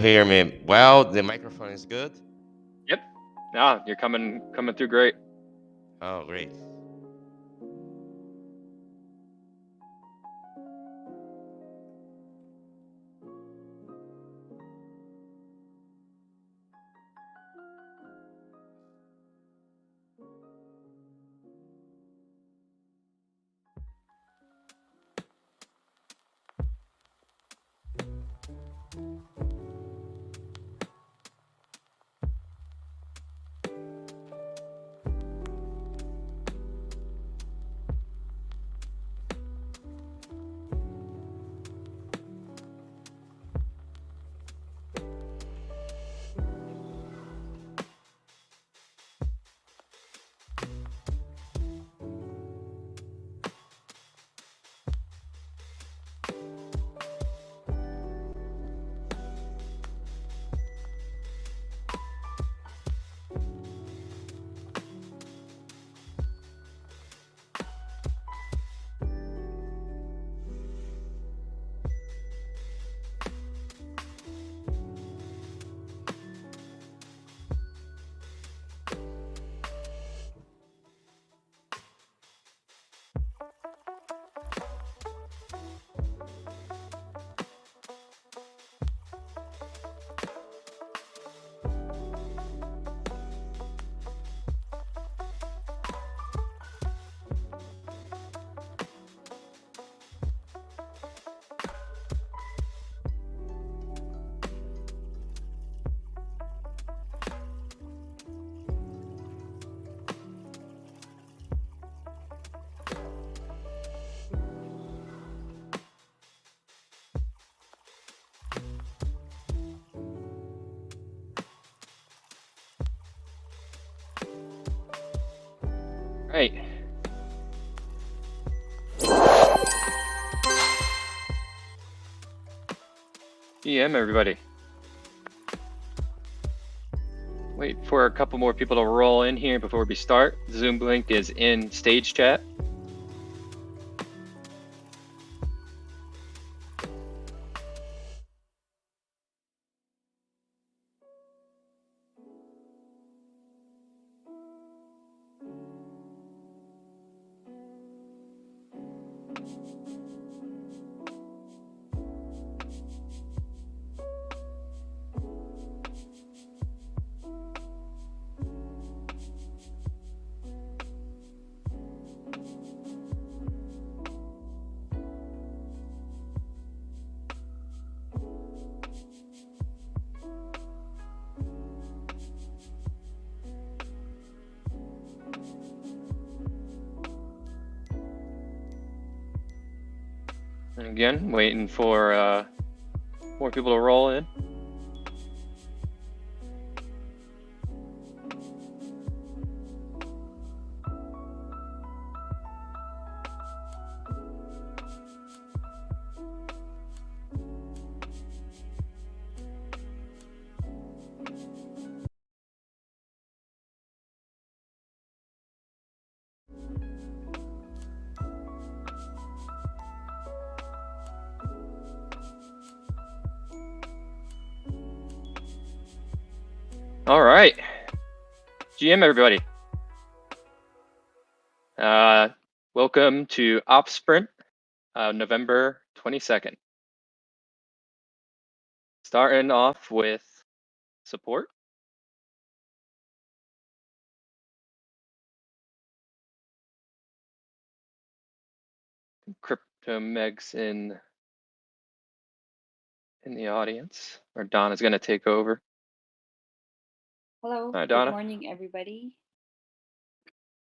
Hear me well? The microphone is good? Yep. No, you're coming through great. Oh, great. Right. GM, everybody. Wait for a couple more people to roll in here before we start. Zoom link is in stage chat. And again, waiting for more people to roll in. All right. GM, everybody. Welcome to Ops Sprint, November 22nd. Starting off with support. CryptoMegs in the audience, or Donna's going to take over. Hello, Hi, good Donna. morning, everybody.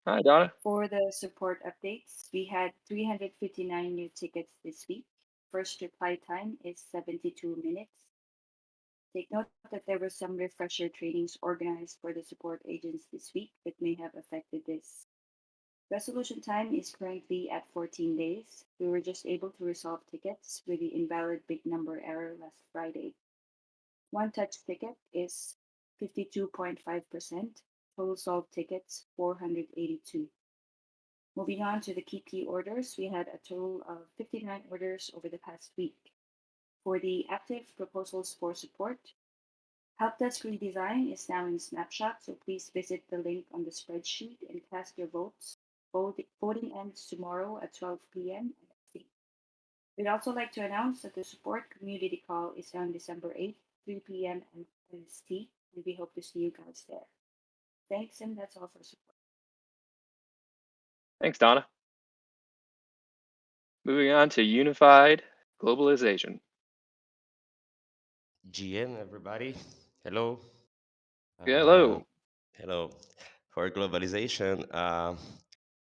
Hi, Donna. For the support updates, we had 359 new tickets this week. First reply time is 72 minutes. Take note that there were some refresher trainings organized for the support agents this week that may have affected this. Resolution time is currently at 14 days. We were just able to resolve tickets with the invalid big number error last Friday. One touch ticket is 52.5%. Total solved tickets 482. Moving on to the key orders, we had a total of 59 orders over the past week. For the active proposals for support, Helpdesk redesign is now in snapshot, so please visit the link on the spreadsheet and cast your votes. Voting ends tomorrow at 12 p.m. We'd also like to announce that the support community call is on December 8th, 3 p.m. MST, and we hope to see you guys there. Thanks, and that's all for support. Thanks, Donna. Moving on to unified globalization. GM, everybody. Hello. Yeah, hello. Hello. For globalization,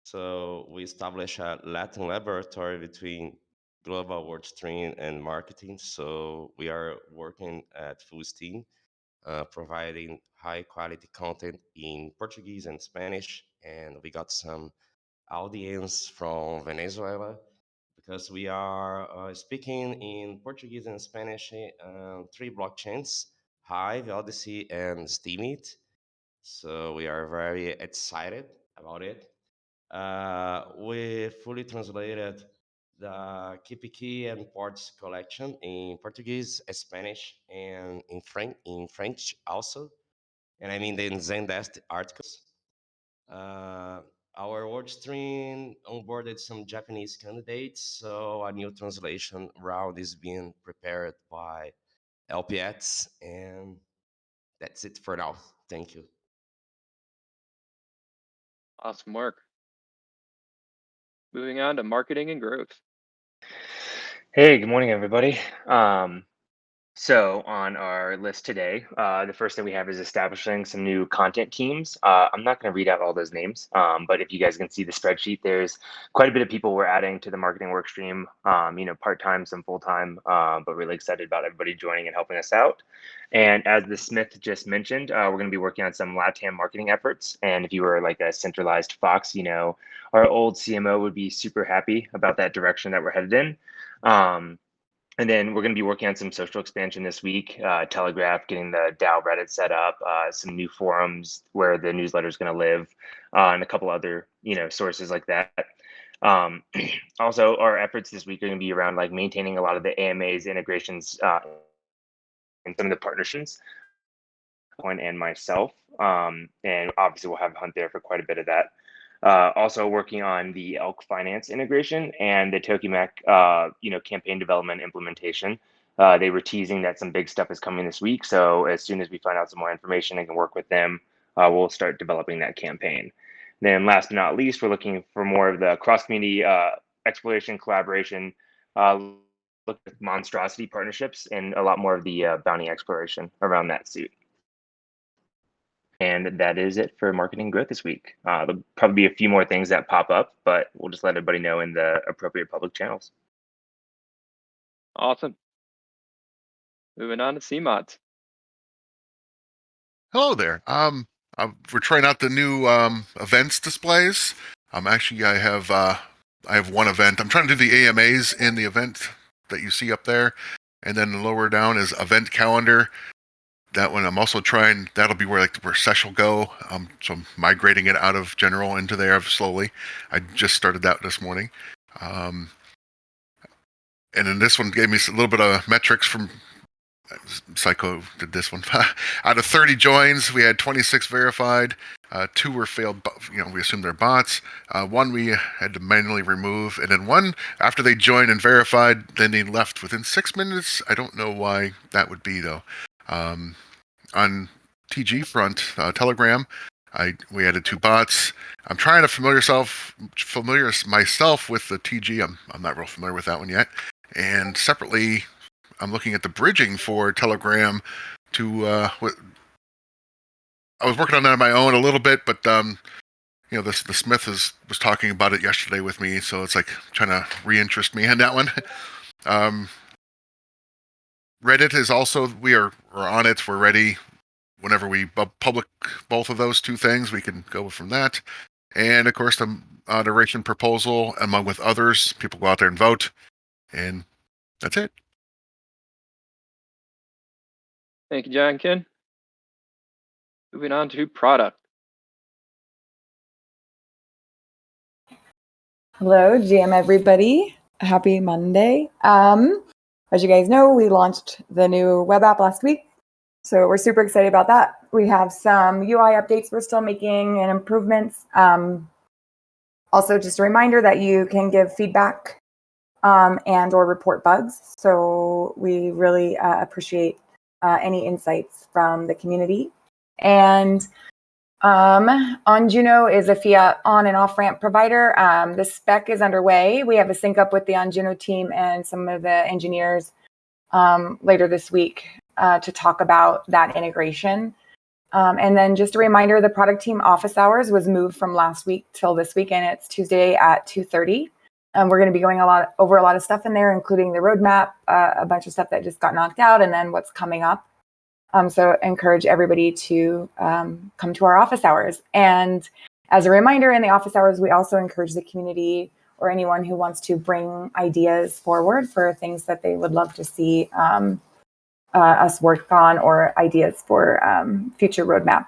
so we established a Latin laboratory between global workstream and marketing. So we are working at full steam, providing high quality content in Portuguese and Spanish. And we got some audience from Venezuela because we are speaking in Portuguese and Spanish, three blockchains: Hive, Odyssey, and Steemit. So we are very excited about it. We fully translated the KPK and Ports collection in Portuguese, Spanish, and in French also. And I mean the Zendesk articles. Uh, our work stream onboarded some Japanese candidates, so a new translation round is being prepared by LPX, and that's it for now. Thank you. Awesome work. Moving on to marketing and growth. Hey, good morning, everybody. So on our list today, the first thing we have is establishing some new content teams. I'm not going to read out all those names, but if you guys can see the spreadsheet, there's quite a bit of people we're adding to the marketing work stream, part-time, some full-time, but really excited about everybody joining and helping us out. And as the Smith just mentioned, we're going to be working on some LATAM marketing efforts. And if you were like a centralized Fox, our old CMO would be super happy about that direction that we're headed in. And then we're going to be working on some social expansion this week, Telegraph, getting the DAO Reddit set up, some new forums where the newsletter is going to live, and a couple other, sources like that. Also, our efforts this week are going to be around like maintaining a lot of the AMAs integrations and some of the partnerships, and myself. And obviously, we'll have Hunt there for quite a bit of that. Also working on the Elk Finance integration and the Tokimac, campaign development implementation. They were teasing that some big stuff is coming this week. So as soon as we find out some more information and can work with them, we'll start developing that campaign. Then last but not least, we're looking for more of the cross-community exploration, collaboration, look at monstrosity partnerships, and a lot more of the bounty exploration around that suit. And that is it for marketing growth this week. There'll probably be a few more things that pop up, but we'll just let everybody know in the appropriate public channels. Awesome. Moving on to CMODs. Hello there. We're trying out the new events displays. Actually, I have one event. I'm trying to do the AMAs in the event that you see up there, and then lower down is event calendar. That one I'm also trying. That'll be where session will go. So I'm migrating it out of general into there slowly. I just started that this morning. And then this one gave me a little bit of metrics from Psycho did this one. Out of 30 joins, we had 26 verified. 2 were failed. We assume they're bots. 1 we had to manually remove, and then 1 after they joined and verified, then they left within 6 minutes. I don't know why that would be though. On TG front, Telegram, we added 2 bots. I'm trying to familiar myself with the TG. I'm not real familiar with that one yet. And separately, I'm looking at the bridging for Telegram to I was working on that on my own a little bit, but the Smith was talking about it yesterday with me, so it's like trying to reinterest me in that one. Reddit is also we're on it. We're ready. Whenever we public both of those 2 things, we can go from that. And of course, the moderation proposal, among with others, people go out there and vote, and that's it. Thank you, John Ken. Moving on to product. Hello, GM everybody. Happy Monday. as you guys know, we launched the new web app last week. So we're super excited about that. We have some UI updates we're still making and improvements. Also, just a reminder that you can give feedback and or report bugs. So we really appreciate any insights from the community. And Onjuno is a Fiat on and off ramp provider. The spec is underway. We have a sync up with the Onjuno team and some of the engineers later this week to talk about that integration. And then just a reminder, the product team office hours was moved from last week till this week, and it's Tuesday at 2:30. We're going to be going over a lot of stuff in there, including the roadmap, a bunch of stuff that just got knocked out, and then what's coming up. So encourage everybody to come to our office hours. And as a reminder, in the office hours, we also encourage the community or anyone who wants to bring ideas forward for things that they would love to see us work on or ideas for future roadmap.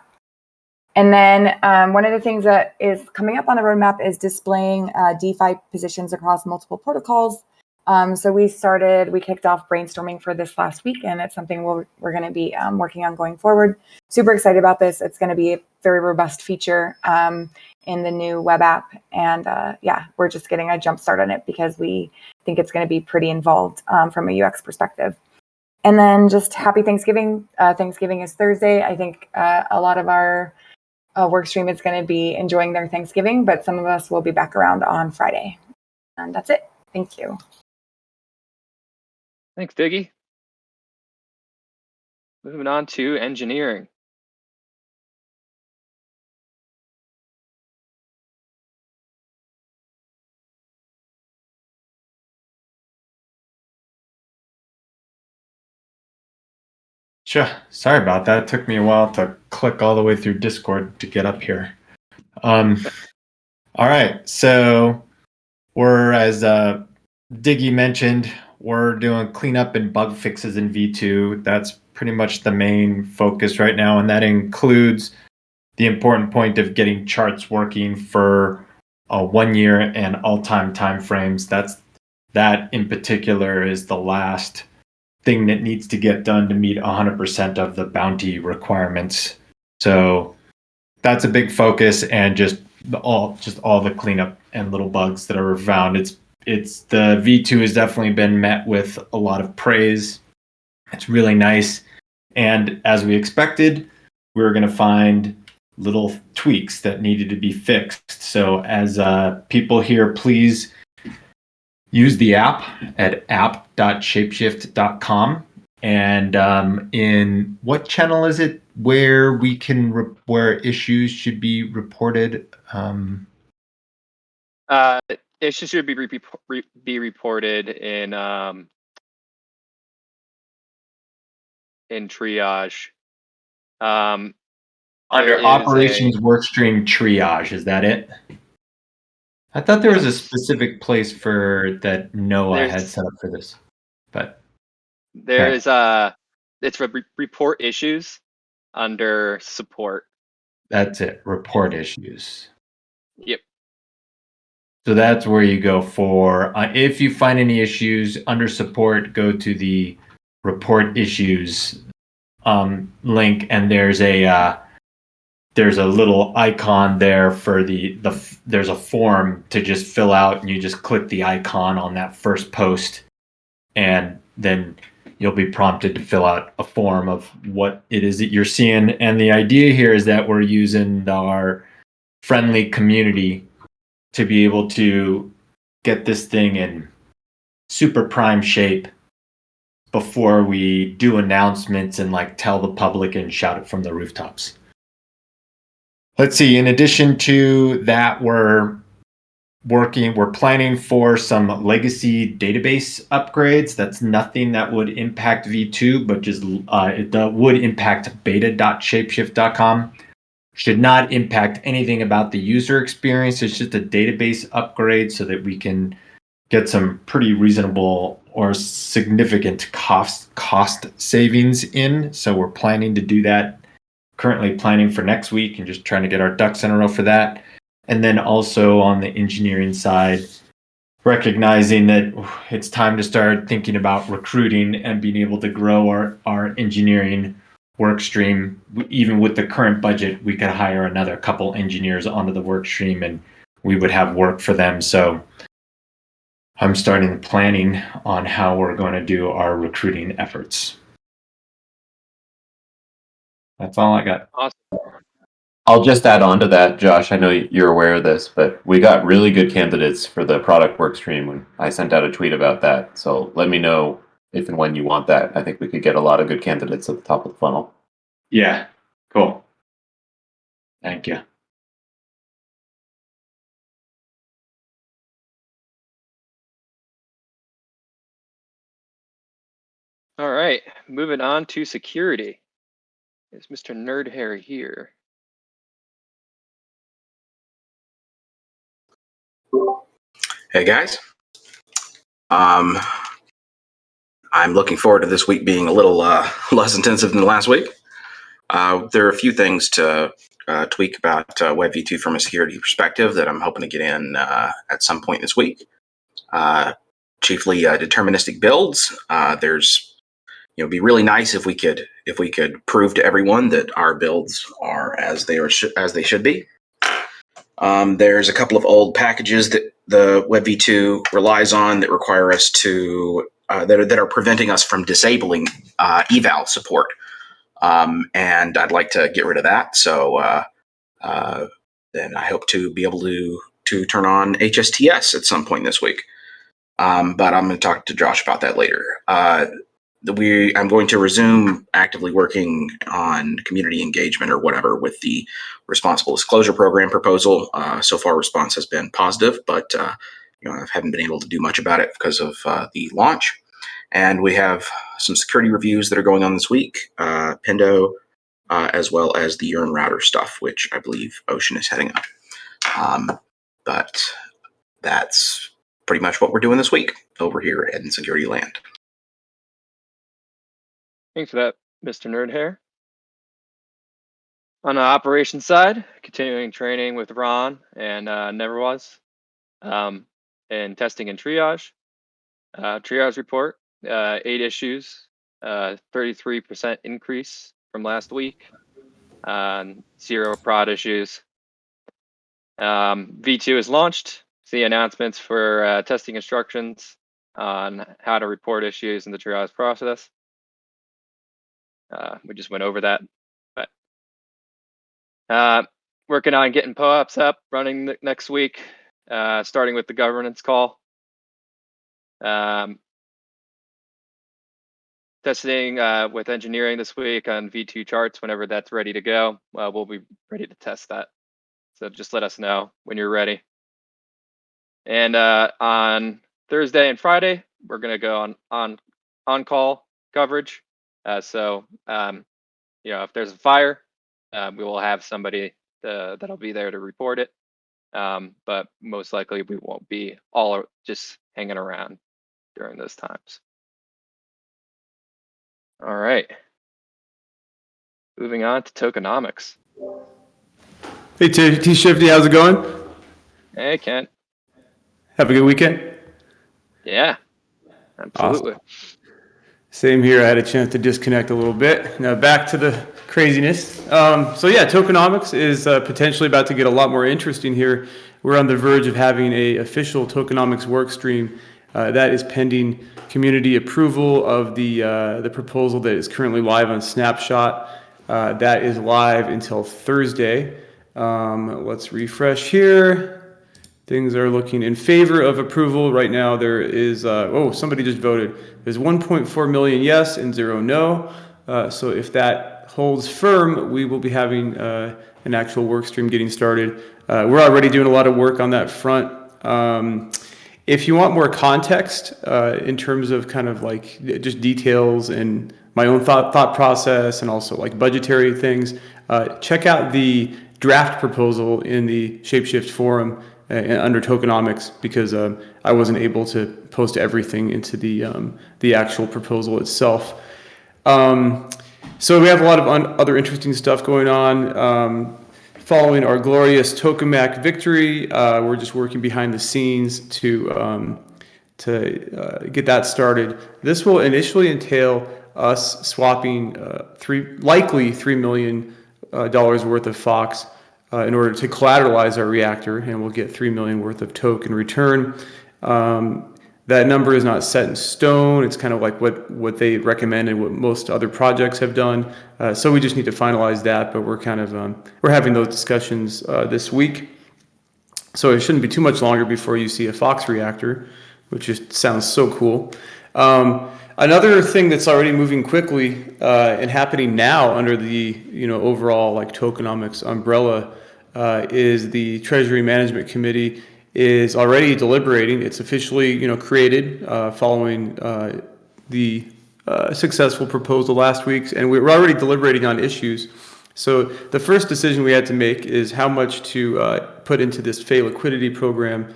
And then one of the things that is coming up on the roadmap is displaying DeFi positions across multiple protocols. So we kicked off brainstorming for this last week, and it's something we're going to be working on going forward. Super excited about this. It's going to be a very robust feature in the new web app. And we're just getting a jump start on it because we think it's going to be pretty involved from a UX perspective. And then just happy Thanksgiving. Thanksgiving is Thursday. I think a lot of our work stream is going to be enjoying their Thanksgiving, but some of us will be back around on Friday. And that's it. Thank you. Thanks, Diggy. Moving on to engineering. Sure. Sorry about that. It took me a while to click all the way through Discord to get up here. All right. So we're, as Diggy mentioned, we're doing cleanup and bug fixes in V2. That's pretty much the main focus right now. And that includes the important point of getting charts working for 1 year and all-time timeframes. That in particular is the last thing that needs to get done to meet 100% of the bounty requirements. So that's a big focus, and just all the cleanup and little bugs that are found. It's the V2 has definitely been met with a lot of praise. It's really nice, and as we expected, we were going to find little tweaks that needed to be fixed. So as people here, please use the app at app.shapeshift.com. And in what channel is it where we can where issues should be reported? Issues should be reported in triage. Under operations workstream triage, is that it? I thought there was a specific place for that Noah had set up for this, but there is it's report issues under support. That's it. Report issues. Yep. So that's where you go for if you find any issues under support, go to the report issues link, and there's a little icon there for there's a form to just fill out, and you just click the icon on that first post, and then you'll be prompted to fill out a form of what it is that you're seeing. And the idea here is that we're using our friendly community to be able to get this thing in super prime shape before we do announcements and tell the public and shout it from the rooftops. Let's see, in addition to that, we're planning for some legacy database upgrades. That's nothing that would impact V2, but just it would impact beta.shapeshift.com. Should not impact anything about the user experience. It's just a database upgrade so that we can get some pretty reasonable or significant cost savings in. So we're planning to do that. Currently planning for next week and just trying to get our ducks in a row for that. And then also on the engineering side, recognizing that it's time to start thinking about recruiting and being able to grow our engineering work stream. Even with the current budget, we could hire another couple engineers onto the work stream and we would have work for them. So I'm starting planning on how we're going to do our recruiting efforts. That's all I got. Awesome. I'll just add on to that, Josh. I know you're aware of this, but we got really good candidates for the product work stream when I sent out a tweet about that. So let me know if and when you want that. I think we could get a lot of good candidates at the top of the funnel. Yeah, cool. Thank you. All right, moving on to security. Is Mr. Nerdhair here? Hey guys, I'm looking forward to this week being a little less intensive than last week. There are a few things to tweak about WebV2 from a security perspective that I'm hoping to get in at some point this week. Chiefly deterministic builds. It'd be really nice if we could prove to everyone that our builds are as they should be. There's a couple of old packages that the WebV2 relies on that require us to that are preventing us from disabling eval support, and I'd like to get rid of that. So then I hope to be able to turn on HSTS at some point this week. But I'm going to talk to Josh about that later. I'm going to resume actively working on community engagement or whatever with the responsible disclosure program proposal. So far, response has been positive, but I haven't been able to do much about it because of the launch. And we have some security reviews that are going on this week, Pendo, as well as the urine router stuff, which I believe Ocean is heading up. But that's pretty much what we're doing this week over here in Security Land. Thanks for that, Mr. Nerdhair. On the operations side, continuing training with Ron and Never Was, and testing and triage. Triage report, 8 issues, 33% increase from last week, 0 prod issues. V2 is launched. See announcements for testing instructions on how to report issues in the triage process. We just went over that, but working on getting POAPs up, running next week, starting with the governance call. Testing with engineering this week on V2 charts. Whenever that's ready to go, we'll be ready to test that. So just let us know when you're ready. And on Thursday and Friday, we're going to go on call coverage. So if there's a fire, we will have somebody that'll be there to report it. But most likely we won't be all just hanging around during those times. All right. Moving on to tokenomics. Hey, T-Shifty, how's it going? Hey, Kent. Have a good weekend? Yeah, absolutely. Awesome. Same here. I had a chance to disconnect a little bit. Now back to the craziness. So yeah, tokenomics is potentially about to get a lot more interesting here. We're on the verge of having an official tokenomics work stream that is pending community approval of the proposal that is currently live on Snapshot. That is live until Thursday. Let's refresh here. Things are looking in favor of approval. Right now there is, somebody just voted. There's 1.4 million yes and 0 no. So if that holds firm, we will be having an actual work stream getting started. We're already doing a lot of work on that front. If you want more context in terms of kind of like just details and my own thought process and also like budgetary things, check out the draft proposal in the ShapeShift forum under tokenomics, because I wasn't able to post everything into the actual proposal itself. So we have a lot of other interesting stuff going on. following our glorious tokamak victory, we're just working behind the scenes to get that started. This will initially entail us swapping likely $3 million worth of Fox in order to collateralize our reactor, and we'll get $3 million worth of toke in return. That number is not set in stone. It's kind of like what they recommend and what most other projects have done. So we just need to finalize that, but we're kind of we're having those discussions this week. So it shouldn't be too much longer before you see a Fox reactor, which just sounds so cool. Another thing that's already moving quickly and happening now under the overall like tokenomics umbrella is the Treasury Management Committee is already deliberating. It's officially created following the successful proposal last week, and we're already deliberating on issues. So the first decision we had to make is how much to put into this FAE liquidity program.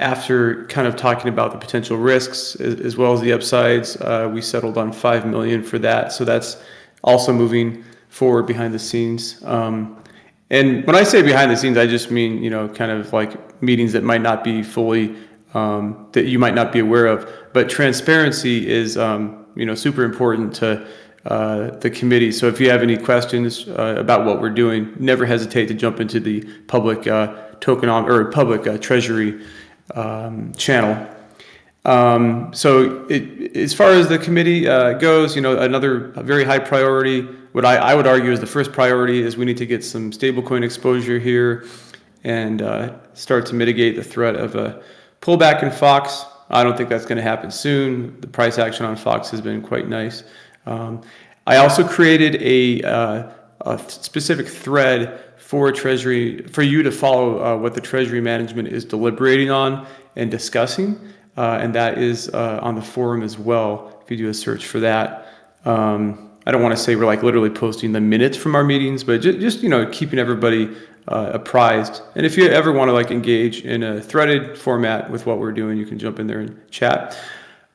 After kind of talking about the potential risks as well as the upsides, we settled on $5 million for that. So that's also moving forward behind the scenes. And when I say behind the scenes, I just mean, kind of like meetings that might not be fully, that you might not be aware of. But transparency is, super important to the committee. So if you have any questions about what we're doing, never hesitate to jump into the public tokenomic or public treasury channel. So as far as the committee goes, another very high priority, what I would argue is the first priority is we need to get some stablecoin exposure here and start to mitigate the threat of a pullback in Fox. I don't think that's going to happen soon. The price action on Fox has been quite nice. I also created a specific thread for Treasury, for you to follow what the Treasury management is deliberating on and discussing, and that is on the forum as well, if you do a search for that. I don't want to say we're like literally posting the minutes from our meetings, but just keeping everybody apprised. And if you ever want to like engage in a threaded format with what we're doing, you can jump in there and chat.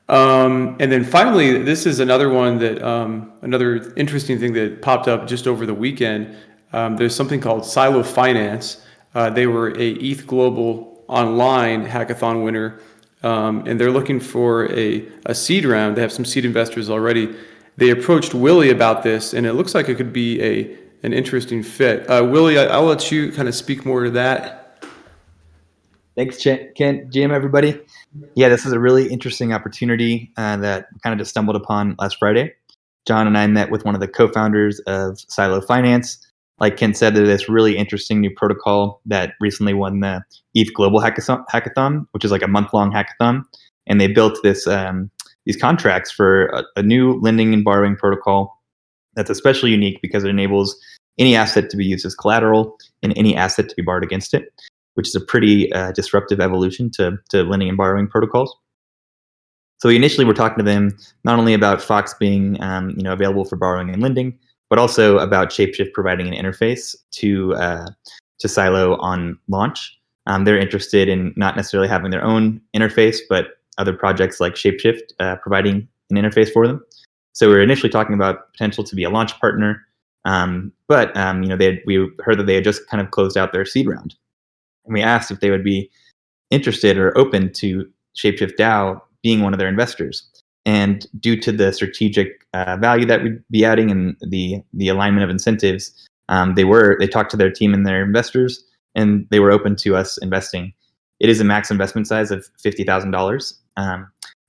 And then finally, this is another one that another interesting thing that popped up just over the weekend. There's something called Silo Finance. They were a ETH Global Online hackathon winner, and they're looking for a seed round. They have some seed investors already. They approached Willie about this, and it looks like it could be an interesting fit. Willie, I'll let you kind of speak more to that. Thanks, Kent, Jim, everybody. Yeah, this is a really interesting opportunity that we kind of just stumbled upon last Friday. John and I met with one of the co-founders of Silo Finance. Like Kent said, there's this really interesting new protocol that recently won the ETH Global Hackathon, which is like a month-long hackathon. And they built this these contracts for a new lending and borrowing protocol that's especially unique because it enables any asset to be used as collateral and any asset to be borrowed against it, which is a pretty disruptive evolution to lending and borrowing protocols. So we initially were talking to them not only about Fox being available for borrowing and lending, but also about ShapeShift providing an interface to Silo on launch. They're interested in not necessarily having their own interface, but other projects like ShapeShift providing an interface for them. So we were initially talking about potential to be a launch partner, but we heard that they had just kind of closed out their seed round. And we asked if they would be interested or open to ShapeShiftDAO being one of their investors. And due to the strategic value that we'd be adding and the alignment of incentives, they talked to their team and their investors, and they were open to us investing. It is a max investment size of $50,000,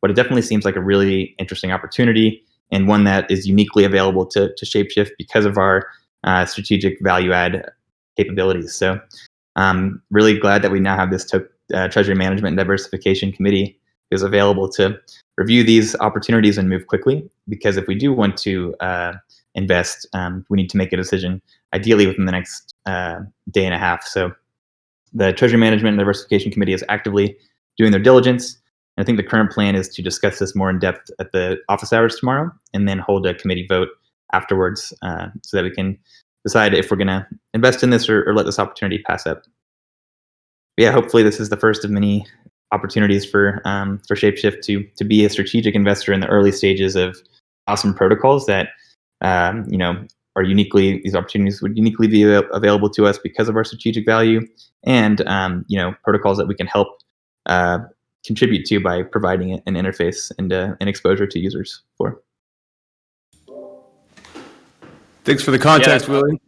but it definitely seems like a really interesting opportunity and one that is uniquely available to ShapeShift because of our strategic value add capabilities. So I'm really glad that we now have this Treasury Management and Diversification Committee is available to review these opportunities and move quickly, because if we do want to invest, we need to make a decision ideally within the next day and a half. So the Treasury Management and Diversification Committee is actively doing their diligence. And I think the current plan is to discuss this more in depth at the office hours tomorrow and then hold a committee vote afterwards so that we can decide if we're going to invest in this or let this opportunity pass up. But yeah, hopefully this is the first of many opportunities for ShapeShift to be a strategic investor in the early stages of awesome protocols that these opportunities would uniquely be available to us because of our strategic value, and protocols that we can help contribute to by providing an interface and an exposure to users for. Thanks for the context, Willie.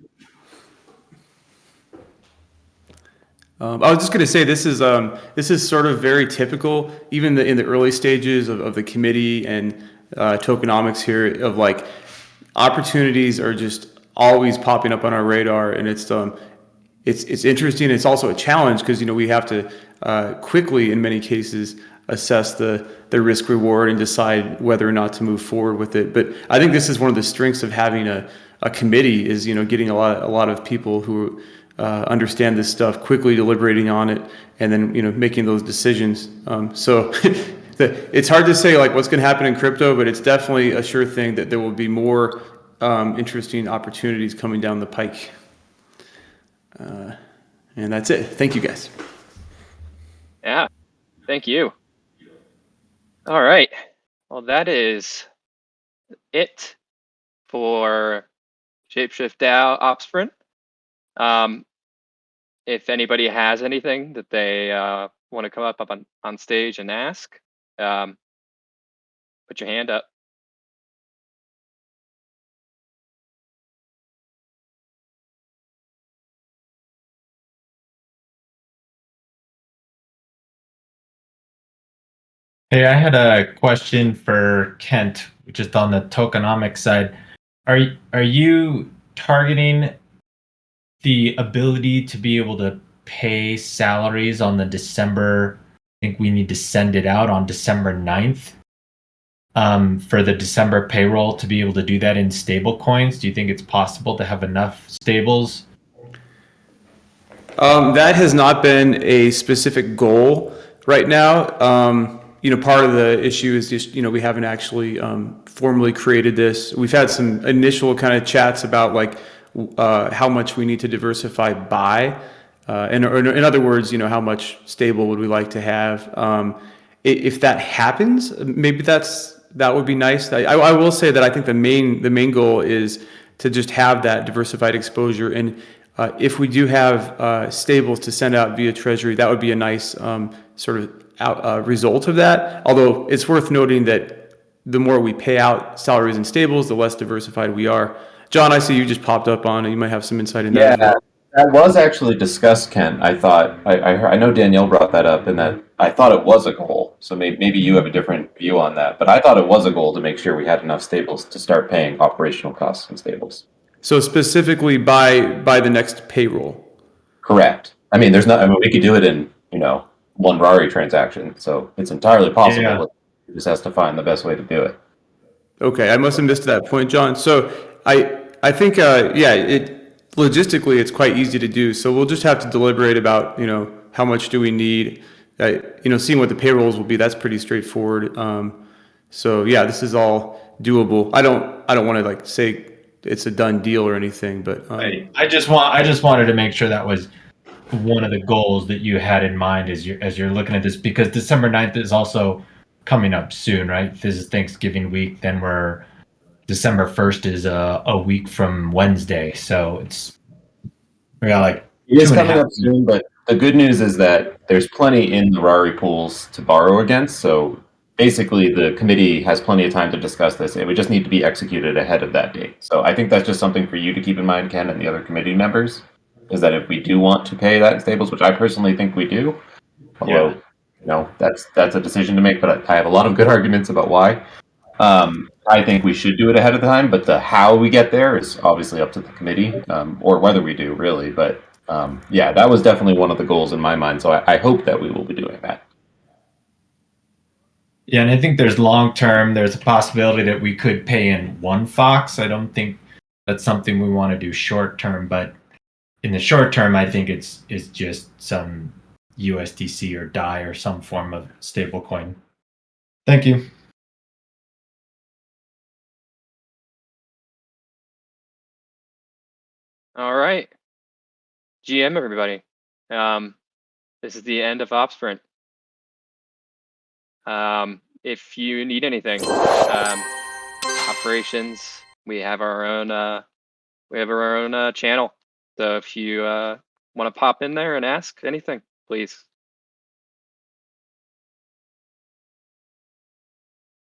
I was just going to say this is sort of very typical, even in the early stages of the committee and tokenomics here, of like opportunities are just always popping up on our radar, and it's interesting. It's also a challenge because we have to quickly, in many cases, assess the risk reward and decide whether or not to move forward with it. But I think this is one of the strengths of having a committee is getting a lot of people who understand this stuff, quickly deliberating on it, and then making those decisions. So it's hard to say like what's going to happen in crypto, but it's definitely a sure thing that there will be more interesting opportunities coming down the pike. And that's it. Thank you, guys. Yeah, thank you. All right. Well, that is it for ShapeShiftDAO OpSprint. If anybody has anything that they want to come up on stage and ask, put your hand up. Hey, I had a question for Kent, just on the tokenomics side. Are you targeting the ability to be able to pay salaries on the December? I think we need to send it out on December 9th for the December payroll to be able to do that in stable coins. Do you think it's possible to have enough stables? That has not been a specific goal right now. Part of the issue is just, we haven't actually formally created this. We've had some initial kind of chats about like how much we need to diversify by. In other words, how much stable would we like to have? If that happens, maybe that would be nice. I will say that I think the main goal is to just have that diversified exposure. And if we do have stables to send out via Treasury, that would be a nice sort of result of that. Although it's worth noting that the more we pay out salaries and stables, the less diversified we are. John, I see you just popped up on it. You might have some insight in that as well. That was actually discussed, Ken. I thought I know Danielle brought that up, and that I thought it was a goal. So maybe you have a different view on that, but I thought it was a goal to make sure we had enough stables to start paying operational costs and stables. So specifically by the next payroll. Correct. I mean, we could do it in one Rari transaction, so it's entirely possible. Yeah. It just has to find the best way to do it. Okay, I must have missed that point, John. So I think logistically it's quite easy to do. So we'll just have to deliberate about how much do we need. Seeing what the payrolls will be. That's pretty straightforward. So yeah, this is all doable. I don't want to like say it's a done deal or anything, but I just wanted to make sure that was one of the goals that you had in mind as you're looking at this, because December 9th is also coming up soon, right? This is Thanksgiving week. Then December 1st is a week from Wednesday, so we got like it is coming up soon. But the good news is that there's plenty in the Rari pools to borrow against. So basically, the committee has plenty of time to discuss this. It would just need to be executed ahead of that date. So I think that's just something for you to keep in mind, Ken, and the other committee members, is that if we do want to pay that in stables, which I personally think we do, although that's a decision to make, but I have a lot of good arguments about why. I think we should do it ahead of time, but the how we get there is obviously up to the committee, or whether we do really. But that was definitely one of the goals in my mind. So I hope that we will be doing that. Yeah, and I think there's there's a possibility that we could pay in one Fox. I don't think that's something we want to do short term, but in the short term, I think it's just some USDC or DAI or some form of stablecoin. Thank you. All right. GM, everybody. This is the end of OpSprint. If you need anything, operations, we have our own we have our own channel. So if you want to pop in there and ask anything, please.